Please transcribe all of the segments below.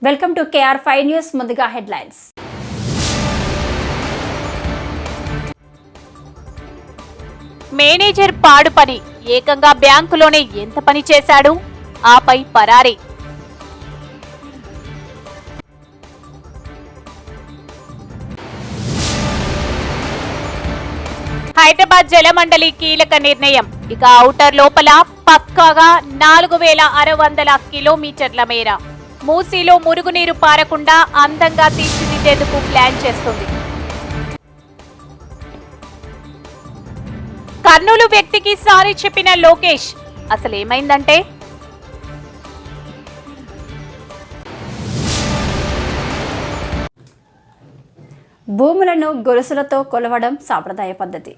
Welcome to KR5 news. ముందుగా headlines. Manager పాడు పని, ఏకంగా బ్యాంకులోనే ఎంత పని చేశాడు, ఆపై పరారీ. హైదరాబాద్ జలమండలి కీలక నిర్ణయం. ఇక ఔటర్ లోపల పక్కాగా 4600 కిలోమీటర్ల మేర మూసీలో మురుగునీరు పారకుండా అందంగా తీర్చిదిద్దేందుకు ప్లాన్ చేస్తుంది. కర్నూలు వ్యక్తికి సారీ చెప్పిన లోకేష్, అసలేమైందంటే భూములను గొలుసులతో కొలవడం సాంప్రదాయ పద్ధతి.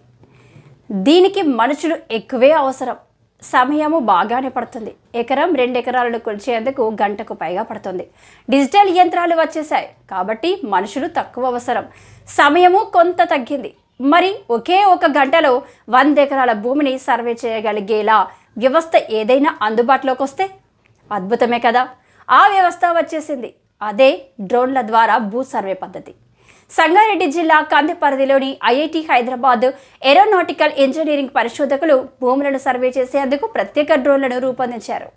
దీనికి మనుషులు ఎక్కువే అవసరం. సమయము బాగానే పడుతుంది. ఎకరం 2 ఎకరాలను కొలిచేందుకు గంటకు పైగా పడుతుంది. డిజిటల్ యంత్రాలు వచ్చేసాయి కాబట్టి మనుషులు తక్కువ అవసరం, సమయము కొంత తగ్గింది. మరి ఒకే ఒక గంటలో 100 ఎకరాల భూమిని సర్వే చేయగలిగేలా వ్యవస్థ ఏదైనా అందుబాటులోకి వస్తే అద్భుతమే కదా. ఆ వ్యవస్థ వచ్చేసింది. అదే డ్రోన్ల ద్వారా భూ సర్వే పద్ధతి. సంగారెడ్డి జిల్లా కంది పరిధిలోని IIT హైదరాబాద్ ఏరోనాటికల్ ఇంజనీరింగ్ పరిశోధకులు భూములను సర్వే చేసేందుకు ప్రత్యేక డ్రోన్లను రూపొందించారు.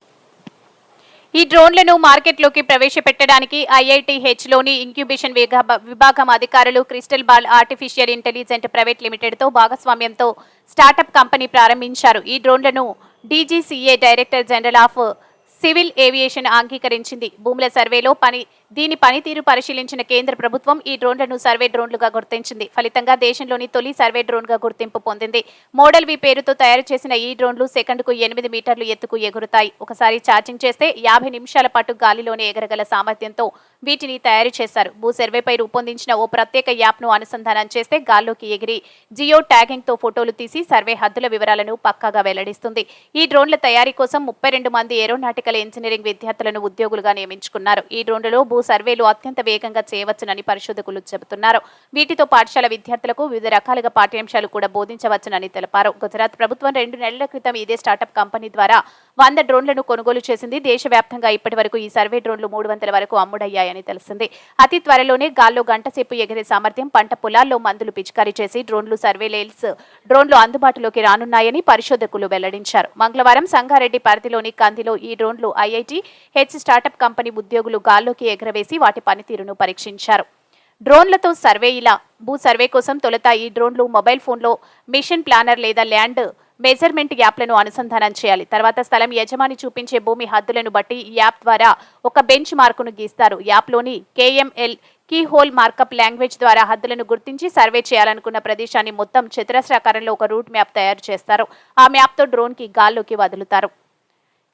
ఈ డ్రోన్లను మార్కెట్లోకి ప్రవేశపెట్టడానికి IITHలోని ఇంక్యుబేషన్ విభాగం అధికారులు crystal ball artificial intelligent private లిమిటెడ్తో భాగస్వామ్యంతో స్టార్టప్ కంపెనీ ప్రారంభించారు. ఈ డ్రోన్లను DGCA director general of civil aviation అంగీకరించింది. భూముల సర్వేలో దీని పనితీరు పరిశీలించిన కేంద్ర ప్రభుత్వం ఈ డ్రోన్లను సర్వే డ్రోన్లుగా గుర్తించింది. ఫలితంగా దేశంలోని తొలి సర్వే డ్రోన్గా గుర్తింపు పొందింది. మోడల్ వి పేరుతో తయారు చేసిన ఈ డ్రోన్లు సెకండ్కు 8 మీటర్లు ఎత్తుకు ఎగురుతాయి. ఒకసారి ఛార్జింగ్ చేస్తే 50 నిమిషాల పాటు గాలిలోనే ఎగరగల సామర్థ్యంతో వీటిని తయారు చేశారు. భూ సర్వేపై రూపొందించిన ఓ ప్రత్యేక యాప్ను అనుసంధానం చేస్తే గాల్లోకి ఎగిరి జియో ట్యాగింగ్తో ఫోటోలు తీసి సర్వే హద్దుల వివరాలను పక్కాగా వెల్లడిస్తుంది. ఈ డ్రోన్ల తయారీ కోసం 32 మంది ఏరోనాటికల్ ఇంజనీరింగ్ విద్యార్థులను ఉద్యోగులుగా నియమించుకున్నారు. ఈ డ్రోన్లలో భూ సర్వేలు అత్యంత వేగంగా చేయవచ్చునని పరిశోధకులు చెబుతున్నారు. వీటితో పాఠశాల విద్యార్థులకు వివిధ రకాలుగా పాఠ్యాంశాలు కూడా బోధించవచ్చునని తెలిపారు. గుజరాత్ ప్రభుత్వం 2 నెలల క్రితం ఇదే స్టార్టప్ కంపెనీ ద్వారా 100 డ్రోన్లను కొనుగోలు చేసింది. దేశవ్యాప్తంగా ఇప్పటి వరకు ఈ సర్వే డ్రోన్లు 300 వరకు అమ్ముడయ్యాయని తెలిసింది. అతి త్వరలోనే గాల్లో గంటసేపు ఎగిరే సామర్థ్యం, పంట పొలాల్లో మందులు పిచికారీ చేసి డ్రోన్లు సర్వేలెన్స్ డ్రోన్లు అందుబాటులోకి రానున్నాయని పరిశోధకులు వెల్లడించారు. మంగళవారం సంగారెడ్డి పరిధిలోని కందిలో ఈ డ్రోన్లు IITH స్టార్టప్ కంపెనీ ఉద్యోగులు గాల్లోకి ఎగరవేసి వాటి పనితీరును పరీక్షించారు. డ్రోన్లతో సర్వే ఇలా భూ సర్వే కోసం తొలుత ఈ డ్రోన్లు మొబైల్ ఫోన్లో మిషన్ ప్లానర్ లేదా ల్యాండ్ మెజర్మెంట్ యాప్లను అనుసంధానం చేయాలి. తర్వాత స్థలం యజమాని చూపించే భూమి హద్దులను బట్టి ఈ యాప్ ద్వారా ఒక బెంచ్ మార్కును గీస్తారు. యాప్లోని KML key hole markup language ద్వారా హద్దులను గుర్తించి సర్వే చేయాలనుకున్న ప్రదేశాన్ని మొత్తం చతురస్రాకారంలో ఒక రూట్ మ్యాప్ తయారు చేస్తారు. ఆ మ్యాప్తో డ్రోన్కి గాల్లోకి వదులుతారు.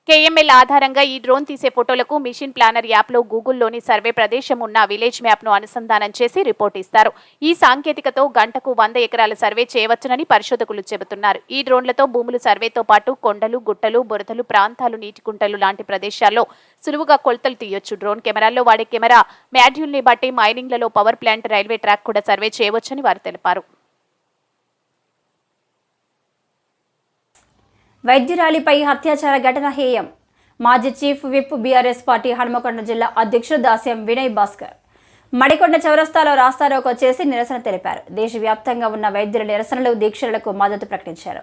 KML ఆధారంగా ఈ డ్రోన్ తీసే ఫోటోలకు మిషన్ ప్లానర్ యాప్లో గూగుల్లోని సర్వే ప్రదేశం ఉన్న విలేజ్ మ్యాప్ను అనుసంధానం చేసి రిపోర్ట్ ఇస్తారు. ఈ సాంకేతికతో గంటకు 100 ఎకరాల సర్వే చేయవచ్చునని పరిశోధకులు చెబుతున్నారు. ఈ డ్రోన్లతో భూములు సర్వేతో పాటు కొండలు, గుట్టలు, బురదలు ప్రాంతాలు, నీటి కుంటలు లాంటి ప్రదేశాల్లో సులువుగా కొలతలు తీయొచ్చు. డ్రోన్ కెమెరాల్లో వాడే కెమెరా మాడ్యూల్ని బట్టి మైనింగ్లలో పవర్ ప్లాంట్, రైల్వే ట్రాక్ కూడా సర్వే చేయవచ్చని వారు తెలిపారు. వైద్యురాలిపై అత్యాచార ఘటన హేయం. మాజీ chief whip BRS party Hanumakonda జిల్లా అధ్యక్షుడు దాస్యం వినయ్ భాస్కర్ మడికొండ చౌరస్తాలో రాస్తారోకో చేసి నిరసన తెలిపారు. దేశవ్యాప్తంగా ఉన్న వైద్యుల నిరసనలు, దీక్షలకు మద్దతు ప్రకటించారు.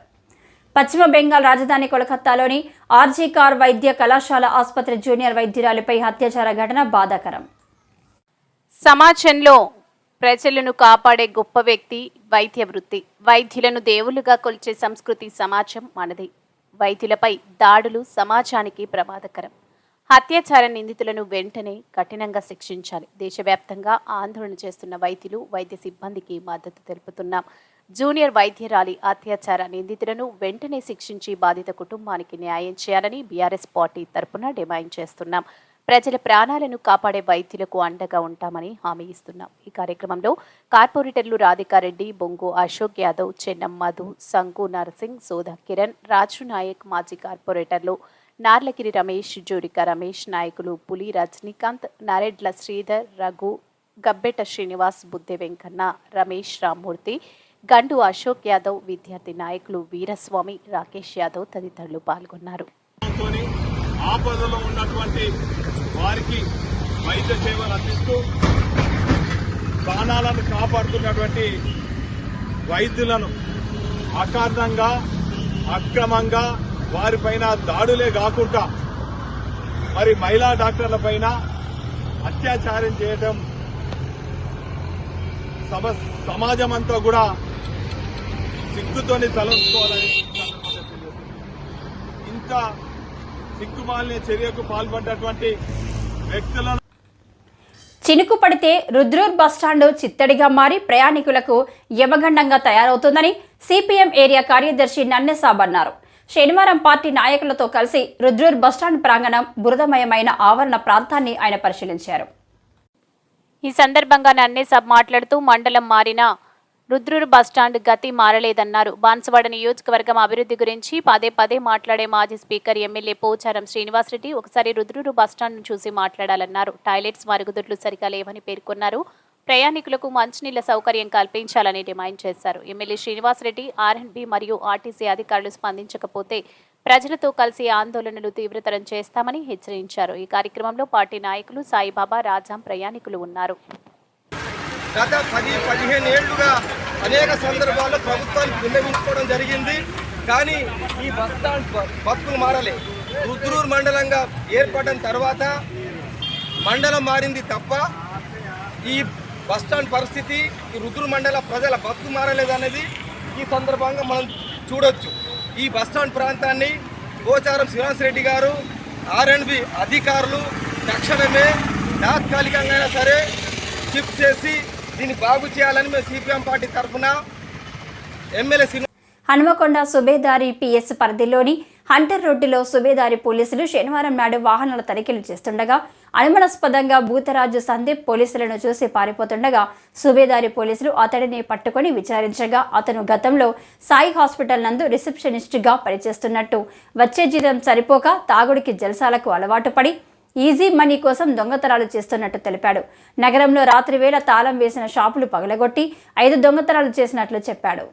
పశ్చిమ బెంగాల్ రాజధాని కోల్కతాలోని RG కార్ వైద్య కళాశాల ఆసుపత్రి జూనియర్ వైద్యురాలిపై అత్యాచార ఘటన బాధాకరం. సమాజంలో ప్రజలను కాపాడే గొప్ప వ్యక్తి వైద్య వృత్తి. వైద్యులను దేవులుగా కొలిచే సంస్కృతి సమాజం మనది. వైద్యులపై దాడులు సమాజానికి ప్రమాదకరం. అత్యాచార నిందితులను వెంటనే కఠినంగా శిక్షించాలి. దేశవ్యాప్తంగా ఆందోళన చేస్తున్న వైద్యులు, వైద్య సిబ్బందికి మద్దతు తెలుపుతున్నాం. జూనియర్ వైద్యురాలి అత్యాచార నిందితులను వెంటనే శిక్షించి బాధిత కుటుంబానికి న్యాయం చేయాలని BRS పార్టీ తరపున డిమాండ్ చేస్తున్నాం. ప్రజల ప్రాణాలను కాపాడే వైద్యులకు అండగా ఉంటామని హామీ ఇస్తున్నాం. ఈ కార్యక్రమంలో కార్పొరేటర్లు రాధికారెడ్డి, బొంగు అశోక్ యాదవ్, చెన్నం మధు, సంగు నరసింగ్, సోదా కిరణ్, రాజు నాయక్, మాజీ కార్పొరేటర్లు నార్లగిరి రమేష్, జోడిక రమేష్, నాయకులు పులి రజనీకాంత్, నరెడ్ల శ్రీధర్, రఘు, గబ్బెట శ్రీనివాస్, బుద్దె వెంకన్న, రమేష్, రామ్మూర్తి, గండు అశోక్ యాదవ్, విద్యార్థి నాయకులు వీరస్వామి, రాకేష్ యాదవ్ తదితరులు పాల్గొన్నారు. ఆపదలో ఉన్నటువంటి వారికి వైద్య సేవలు అందిస్తూ ప్రాణాలను కాపాడుతున్నటువంటి వైద్యులను అకారణంగా అక్రమంగా వారిపైన దాడులే కాకుండా మరి మహిళా డాక్టర్ల పైన అత్యాచారం చేయడం సమాజం అంతా కూడా సిగ్గుతోని తలొచ్చుకోవాలని ఇంత సిగ్గుమాలిన చర్యకు పాల్పడ్డటువంటి వ్యక్తులను చినుకు పడితే రుద్రూర్ బస్టాండ్ చిత్తడిగా మారి ప్రయాణికులకు యమగండంగా తయారవుతుందని సిపిఎం ఏరియా కార్యదర్శి నన్నెసాబ్ అన్నారు. శనివారం పార్టీ నాయకులతో కలిసి రుద్రూర్ బస్టాండ్ ప్రాంగణం బురదమయమైన ఆవరణ ప్రాంతాన్ని ఆయన పరిశీలించారు. ఈ సందర్భంగా నన్నెసాబ్ మాట్లాడుతూ మండలం మారిన రుద్రూరు బస్టాండ్ గతి మారలేదన్నారు. బాన్సువాడ నియోజకవర్గం అభివృద్ధి గురించి పదే పదే మాట్లాడే మాజీ స్పీకర్ ఎమ్మెల్యే పోచారం శ్రీనివాసరెడ్డి ఒకసారి రుద్రూరు బస్టాండ్ను చూసి మాట్లాడాలన్నారు. టాయిలెట్స్ మరుగుదొడ్లు సరిగా లేవని పేర్కొన్నారు. ప్రయాణికులకు మంచినీళ్ల సౌకర్యం కల్పించాలని డిమాండ్ చేశారు. ఎమ్మెల్యే శ్రీనివాసరెడ్డి ఆర్ఎండ్బి మరియు ఆర్టీసీ అధికారులు స్పందించకపోతే ప్రజలతో కలిసి ఆందోళనలు తీవ్రతరం చేస్తామని హెచ్చరించారు. ఈ కార్యక్రమంలో పార్టీ నాయకులు సాయిబాబా, రాజాం ప్రయాణికులు ఉన్నారు. గత 10-15 ఏళ్లుగా అనేక సందర్భాల్లో ప్రభుత్వానికి విన్నవించుకోవడం జరిగింది. కానీ ఈ బస్టాండ్ బతుకులు మారలే. రుద్రూరు మండలంగా ఏర్పడిన తర్వాత మండలం మారింది తప్ప ఈ బస్టాండ్ పరిస్థితి, ఈ రుద్రూరు మండల ప్రజల బతుకు మారలేదనేది ఈ సందర్భంగా మనం చూడొచ్చు. ఈ బస్టాండ్ ప్రాంతాన్ని పోచారం శ్రీనివాసరెడ్డి గారు, ఆర్ఎండ్బి అధికారులు తక్షణమే తాత్కాలికంగా సరే షిఫ్ట్ చేసి దీన్ని బాగు చేయాలని మేము సిపిఎం పార్టీ తరఫున ఎమ్మెల్యే హనుమకొండ సుబేదారి పిఎస్ పరిధిలోని హంటర్ రోడ్డులో సుబేదారి పోలీసులు శనివారం నాడు వాహనాల తనిఖీలు చేస్తుండగా అనుమానాస్పదంగా భూతరాజు సందీప్ పోలీసులను చూసి పారిపోతుండగా సుబేదారి పోలీసులు అతడిని పట్టుకొని విచారించగా అతను గతంలో సాయి హాస్పిటల్ నందు రిసెప్షనిస్ట్గా పనిచేస్తున్నట్టు, వచ్చే జీతం సరిపోక తాగుడికి జల్సాలకు అలవాటు పడి ఈజీ మనీ కోసం దొంగతనాలు చేస్తున్నట్టు తెలిపాడు. నగరంలో రాత్రి వేళ తాళం వేసిన షాపులు పగలగొట్టి 5 దొంగతనాలు చేసినట్లు చెప్పాడు.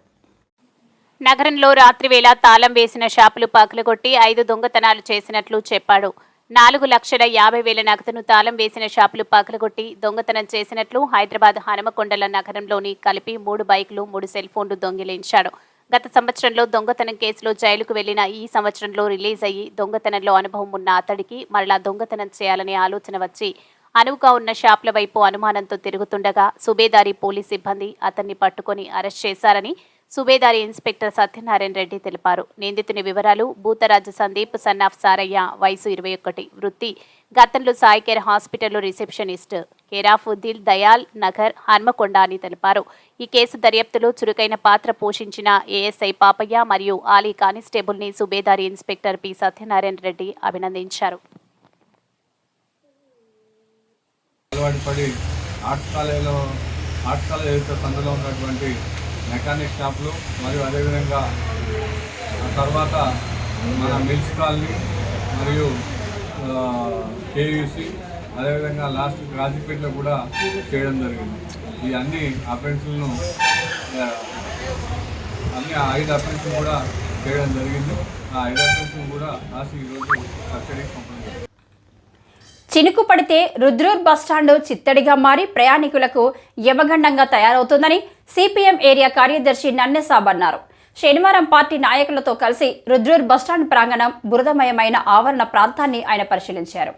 నగరంలో రాత్రివేళ తాళం వేసిన షాపులు పగలగొట్టి 5 దొంగతనాలు చేసినట్లు చెప్పాడు. 4,50,000 నగదును తాళం వేసిన షాపులు పగలగొట్టి దొంగతనం చేసినట్లు హైదరాబాద్ హనుమకొండల నగరంలోని కలిపి 3 బైకులు, 3 సెల్ ఫోన్లు దొంగిలించాడు. గత సంవత్సరంలో దొంగతనం కేసులో జైలుకు వెళ్లిన ఈ సంవత్సరంలో రిలీజ్ అయ్యి దొంగతనంలో అనుభవం ఉన్న అతడికి మరలా దొంగతనం చేయాలనే ఆలోచన వచ్చి అనువుగా ఉన్న షాపుల వైపు అనుమానంతో తిరుగుతుండగా సుబేదారి పోలీస్ సిబ్బంది అతన్ని పట్టుకొని అరెస్ట్ చేశారని సుబేదారి ఇన్స్పెక్టర్ సత్యనారాయణ రెడ్డి తెలిపారు. నిందితుని వివరాలు: భూతరాజు సందీప్, సన్నాఫ్ సారయ్య, వయసు 21, వృత్తి గతంలో సాయి కేర్ హాస్పిటల్లో రిసెప్షనిస్ట్, కేరాఫ్ దిల్ దయాల్ నగర్, హన్మకొండ అని తెలిపారు. ఈ కేసు దర్యాప్తులో చురుకైన పాత్ర పోషించిన ఏఎస్ఐ పాపయ్య మరియు ఆలీ కానిస్టేబుల్ ని సుబేదారి ఇన్స్పెక్టర్ పి సత్యనారాయణ రెడ్డి అభినందించారు. మెకానిక్ షాపులు మరియు అదేవిధంగా తర్వాత మన మిల్స్ కాలనీ మరియు కేయూసి అదేవిధంగా లాస్ట్ రాజపేటలో కూడా చేయడం జరిగింది. ఈ అన్ని అఫెన్సులను 5 అఫెన్సులు కూడా చేయడం జరిగింది. ఆ 5 అఫెన్సులు కూడా లాస్ట్ ఈరోజు కస్టడీకి పంపడం జరిగింది. చినుకు పడితే రుద్రూర్ బస్టాండ్ చిత్తడిగా మారి ప్రయాణికులకు యమగండంగా తయారవుతుందని సిపిఎం ఏరియా కార్యదర్శి నన్నెసాబ్ అన్నారు. శనివారం పార్టీ నాయకులతో కలిసి రుద్రూర్ బస్టాండ్ ప్రాంగణం బురదమయమైన ఆవరణ ప్రాంతాన్ని ఆయన పరిశీలించారు.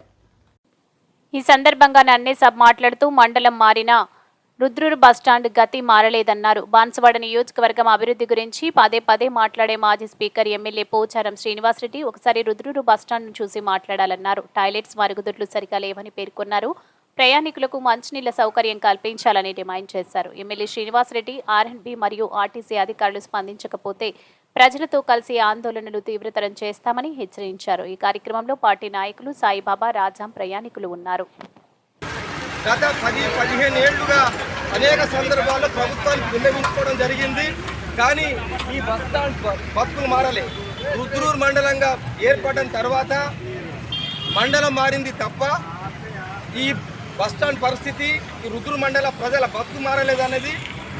ఈ సందర్భంగా నన్నెసాబ్ మాట్లాడుతూ మండలం మారిన రుద్రూరు బస్టాండ్ గతి మారలేదన్నారు. బాన్సువాడ నియోజకవర్గం అభివృద్ధి గురించి పదే పదే మాట్లాడే మాజీ స్పీకర్ ఎమ్మెల్యే పోచారం శ్రీనివాసరెడ్డి ఒకసారి రుద్రూరు బస్టాండ్ను చూసి మాట్లాడాలన్నారు. టాయిలెట్స్ మరుగుదొడ్లు సరిగా లేవని పేర్కొన్నారు. ప్రయాణికులకు మంచినీళ్ల సౌకర్యం కల్పించాలని డిమాండ్ చేశారు. ఎమ్మెల్యే శ్రీనివాసరెడ్డి ఆర్ఎండ్బి మరియు ఆర్టీసీ అధికారులు స్పందించకపోతే ప్రజలతో కలిసి ఆందోళనలు తీవ్రతరం చేస్తామని హెచ్చరించారు. ఈ కార్యక్రమంలో పార్టీ నాయకులు సాయిబాబా, రాజాం ప్రయాణికులు ఉన్నారు. గత 10-15 ఏళ్లుగా అనేక సందర్భాల్లో ప్రభుత్వానికి విన్నవించుకోవడం జరిగింది. కానీ ఈ బస్టాండ్ బతుకులు మారలే. రుద్రూరు మండలంగా ఏర్పడిన తర్వాత మండలం మారింది తప్ప ఈ బస్టాండ్ పరిస్థితి, ఈ రుద్రూరు మండల ప్రజల బతుకు మారలేదనేది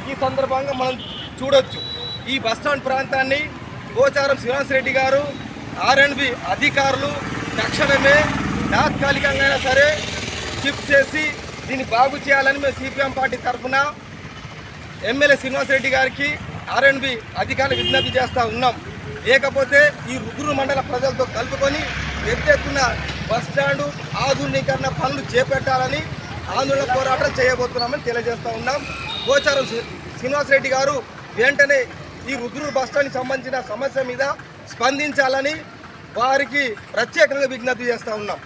ఈ సందర్భంగా మనం చూడొచ్చు. ఈ బస్టాండ్ ప్రాంతాన్ని పోచారం శ్రీనివాసరెడ్డి గారు, ఆర్ఎండ్బి అధికారులు తక్షణమే తాత్కాలికంగా సరే షిఫ్ట్ చేసి దీన్ని బాగు చేయాలని మేము సిపిఎం పార్టీ తరఫున ఎమ్మెల్యే శ్రీనివాసరెడ్డి గారికి R&B అధికారులు విజ్ఞప్తి చేస్తూ ఉన్నాం. లేకపోతే ఈ రుద్రూరు మండల ప్రజలతో కలుపుకొని పెద్ద ఎత్తున బస్టాండు ఆధునీకరణ పనులు చేపట్టాలని ఆందోళన పోరాటం చేయబోతున్నామని తెలియజేస్తూ ఉన్నాం. గోచారం శ్రీనివాసరెడ్డి గారు వెంటనే ఈ రుద్రూరు బస్టాండ్కి సంబంధించిన సమస్య మీద స్పందించాలని వారికి ప్రత్యేకంగా విజ్ఞప్తి చేస్తూ ఉన్నాం.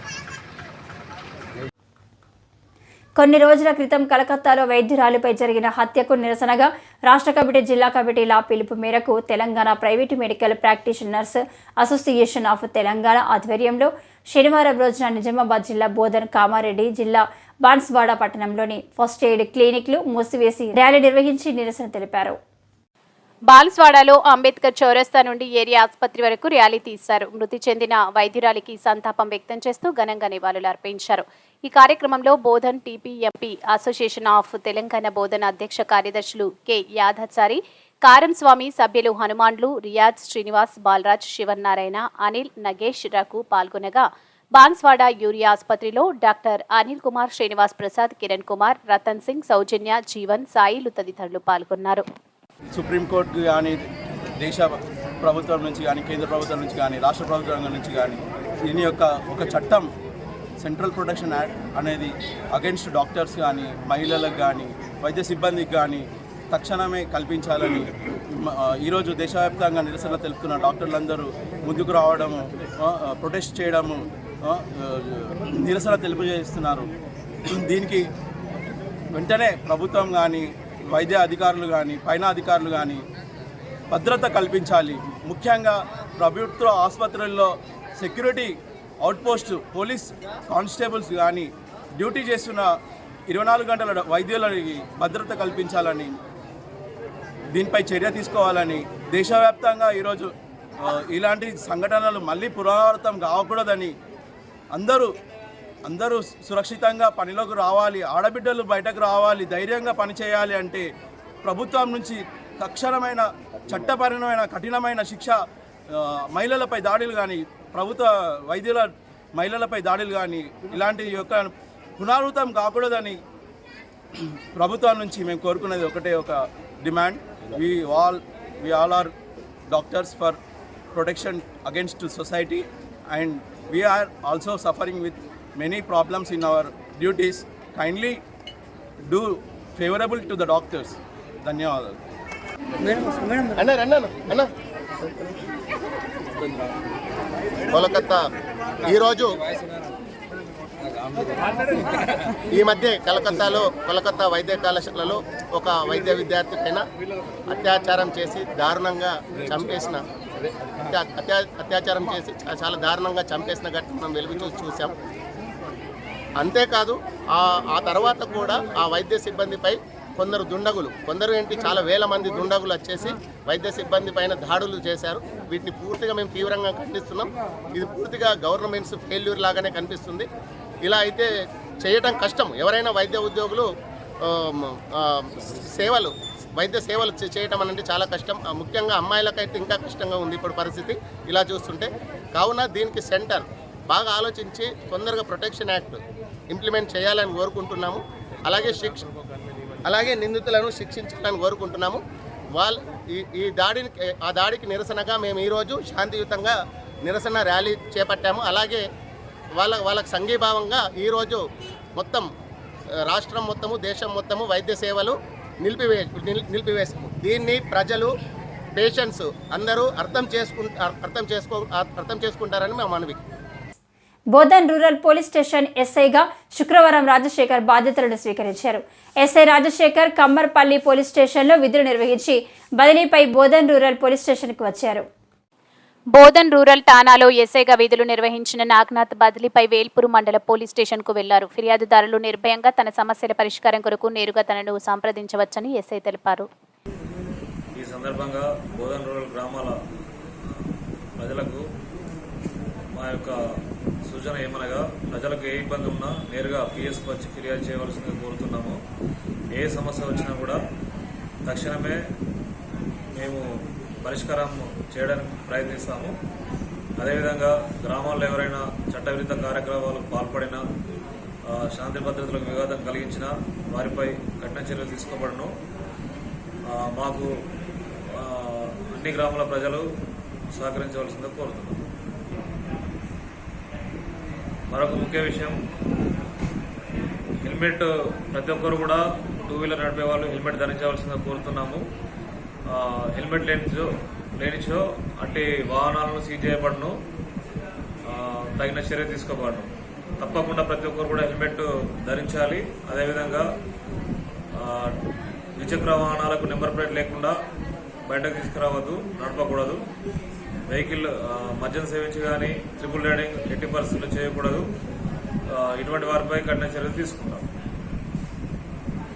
కొన్ని రోజుల క్రితం కలకత్తాలో వైద్యురాలిపై జరిగిన హత్యకు నిరసనగా రాష్ట్ర కమిటీ జిల్లా కమిటీల పిలుపు మేరకు Telangana private medical practitioners association of Telangana ఆధ్వర్యంలో శనివారం రోజున నిజామాబాద్ జిల్లా బోధన్ కామారెడ్డి జిల్లా బాన్స్వాడ పట్టణంలోని ఫస్ట్ ఎయిడ్ క్లినిక్లు మూసివేసి ర్యాలీ నిర్వహించి నిరసన తెలిపారు. బాన్స్వాడలో అంబేద్కర్ చౌరస్తా నుండి ఏరియా ఆసుపత్రి వరకు ర్యాలీ తీశారు. మృతి చెందిన వైద్యురాలికి సంతాపం వ్యక్తం చేస్తూ ఘనంగా నివాళులు అర్పించారు. ఈ కార్యక్రమంలో బోధన్ టీపీఎంపీ అసోసియేషన్ ఆఫ్ తెలంగాణ బోధన్ అధ్యక్ష కార్యదర్శులు కె యాదాచారి, కారం స్వామి, సభ్యులు హనుమాన్లు, రియాజ్, శ్రీనివాస్, బాలరాజ్, శివనారాయణ, అనిల్, నగేష్, రఘు పాల్గొనగా బాన్స్వాడ యూరియా ఆసుపత్రిలో డాక్టర్ అనిల్ కుమార్, శ్రీనివాస్ ప్రసాద్, కిరణ్ కుమార్, రతన్ సింగ్, సౌజన్య, జీవన్, సాయిలు తదితరులు పాల్గొన్నారు. సుప్రీంకోర్టు కానీ దేశ ప్రభుత్వం నుంచి కానీ కేంద్ర ప్రభుత్వం నుంచి కానీ రాష్ట్ర ప్రభుత్వం నుంచి కానీ దీని యొక్క ఒక చట్టం సెంట్రల్ ప్రొటెక్షన్ యాక్ట్ అనేది అగెన్స్ట్ డాక్టర్స్ కానీ మహిళలకు కానీ వైద్య సిబ్బందికి కానీ తక్షణమే కల్పించాలని ఈరోజు దేశవ్యాప్తంగా నిరసన తెలుపుతున్న డాక్టర్లందరూ ముందుకు రావడము, ప్రొటెస్ట్ చేయడము, నిరసన తెలియజేస్తున్నారు. దీనికి వెంటనే ప్రభుత్వం కానీ వైద్య అధికారులు కానీ పైన అధికారులు కానీ భద్రత కల్పించాలి. ముఖ్యంగా ప్రభుత్వ ఆసుపత్రుల్లో సెక్యూరిటీ అవుట్పోస్ట్ పోలీస్ కానిస్టేబుల్స్ కానీ డ్యూటీ చేస్తున్న 24 గంటల వైద్యులకి భద్రత కల్పించాలని, దీనిపై చర్య తీసుకోవాలని, దేశవ్యాప్తంగా ఈరోజు ఇలాంటి సంఘటనలు మళ్ళీ పునరావృతం కాకూడదని అందరూ సురక్షితంగా పనిలోకి రావాలి, ఆడబిడ్డలు బయటకు రావాలి, ధైర్యంగా పనిచేయాలి అంటే ప్రభుత్వం నుంచి తక్షణమైన చట్టపరమైన కఠినమైన శిక్ష, మహిళలపై దాడులు కానీ ప్రభుత్వ వైద్యుల మహిళలపై దాడులు కానీ ఇలాంటి యొక్క పునరావృతం కాకూడదని ప్రభుత్వం నుంచి మేము కోరుకునేది ఒకటే ఒక demand. We all are doctors for protection against society and we are also suffering with many problems in our duties. Kindly do favorable to the doctors. ధన్యవాదాలు. కోలకత్తా ఈరోజు ఈ మధ్య కోలకత్తా వైద్య కళాశాలలో ఒక వైద్య విద్యార్థి పైన అత్యాచారం చేసి దారుణంగా చాలా దారుణంగా చంపేసిన ఘటన మనం వెలుగు చూసాం. అంతేకాదు ఆ తర్వాత కూడా ఆ వైద్య సిబ్బందిపై కొందరు ఏంటి చాలా వేల మంది దుండగులు వచ్చేసి వైద్య సిబ్బంది పైన దాడులు చేశారు. వీటిని పూర్తిగా మేము తీవ్రంగా ఖండిస్తున్నాం. ఇది పూర్తిగా గవర్నమెంట్స్ ఫెయిల్యూర్ లాగానే కనిపిస్తుంది. ఇలా అయితే చేయటం కష్టం. ఎవరైనా వైద్య ఉద్యోగులు వైద్య సేవలు చేయటం అనేది చాలా కష్టం. ముఖ్యంగా అమ్మాయిలకైతే ఇంకా కష్టంగా ఉంది ఇప్పుడు పరిస్థితి ఇలా చూస్తుంటే. కావున దీనికి సెంటర్ బాగా ఆలోచించి తొందరగా ప్రొటెక్షన్ యాక్ట్ ఇంప్లిమెంట్ చేయాలని కోరుకుంటున్నాము. అలాగే నిందితులను శిక్షించాలని కోరుకుంటున్నాము. ఆ దాడికి నిరసనగా మేము ఈరోజు శాంతియుతంగా నిరసన ర్యాలీ చేపట్టాము. అలాగే వాళ్ళకు సంఘీభావంగా ఈరోజు మొత్తం రాష్ట్రం మొత్తము దేశం మొత్తము వైద్య సేవలు నిలిపివేసాము. దీన్ని ప్రజలు పేషెంట్స్ అందరూ అర్థం చేసుకుంటారని మేము మనవి. బోధన్ రూరల్ పోలీస్ స్టేషన్ ఎస్ఐగా శుక్రవారం రాజశేఖర్ బాధ్యతలను స్వీకరించారు. ఎస్ఐ రాజశేఖర్ కమ్మర్పల్లి పోలీస్ స్టేషన్లో విధులు నిర్వహించి బదిలీపై బోధన్ రూరల్ పోలీస్ స్టేషన్కు వచ్చారు. బోధన్ రూరల్ ఠాణాలో ఎస్ఐగా విధులు నిర్వహించిన నాగనాథ్ బదిలీపై వేల్పూరు మండల పోలీస్ స్టేషన్కు వెళ్లారు. ఫిర్యాదుదారులు నిర్భయంగా తన సమస్యల పరిష్కారం కొరకు నేరుగా తనను సంప్రదించవచ్చని ఎస్ఐ తెలిపారు. ఈ సందర్భంగా బోధన్ రూరల్ గ్రామాల ప్రజలకు మా యొక్క సూచన ఏమనగా, ప్రజలకు ఏ ఇబ్బంది ఉన్నా నేరుగా పిఎస్కు వచ్చి ఫిర్యాదు చేయవలసిందిగా కోరుతున్నాము. ఏ సమస్య వచ్చినా కూడా తక్షణమే మేము పరిష్కారం చేయడానికి ప్రయత్నిస్తాము. అదేవిధంగా గ్రామాల్లో ఎవరైనా చట్టవిరుద్ధ కార్యక్రమాలకు పాల్పడినా శాంతి భద్రతలకు విఘాతం కలిగించిన వారిపై కఠిన చర్యలు తీసుకోబడను. మాకు అన్ని గ్రామాల ప్రజలు సహకరించవలసిందిగా కోరుతున్నాం. మరొక ముఖ్య విషయం, హెల్మెట్ ప్రతి ఒక్కరు కూడా 2 వీలర్ నడిపే వాళ్ళు హెల్మెట్ ధరించవలసిందిగా కోరుతున్నాము. హెల్మెట్ లేనిచో అట్టి వాహనాలను సీజ్ చేయబడను, తగిన చర్య తీసుకోబడను. తప్పకుండా ప్రతి ఒక్కరు కూడా హెల్మెట్ ధరించాలి. అదేవిధంగా ద్విచక్ర వాహనాలకు నెంబర్ ప్లేట్ లేకుండా బయటకు తీసుకురావద్దు, నడపకూడదు. వెహికల్ మద్యం సేవించి కానీ ట్రిపుల్ రైడింగ్ ఎట్టి పరిస్థితుల్లో చేయకూడదు. ఇటువంటి వారిపై కఠిన చర్యలు తీసుకుంటాం.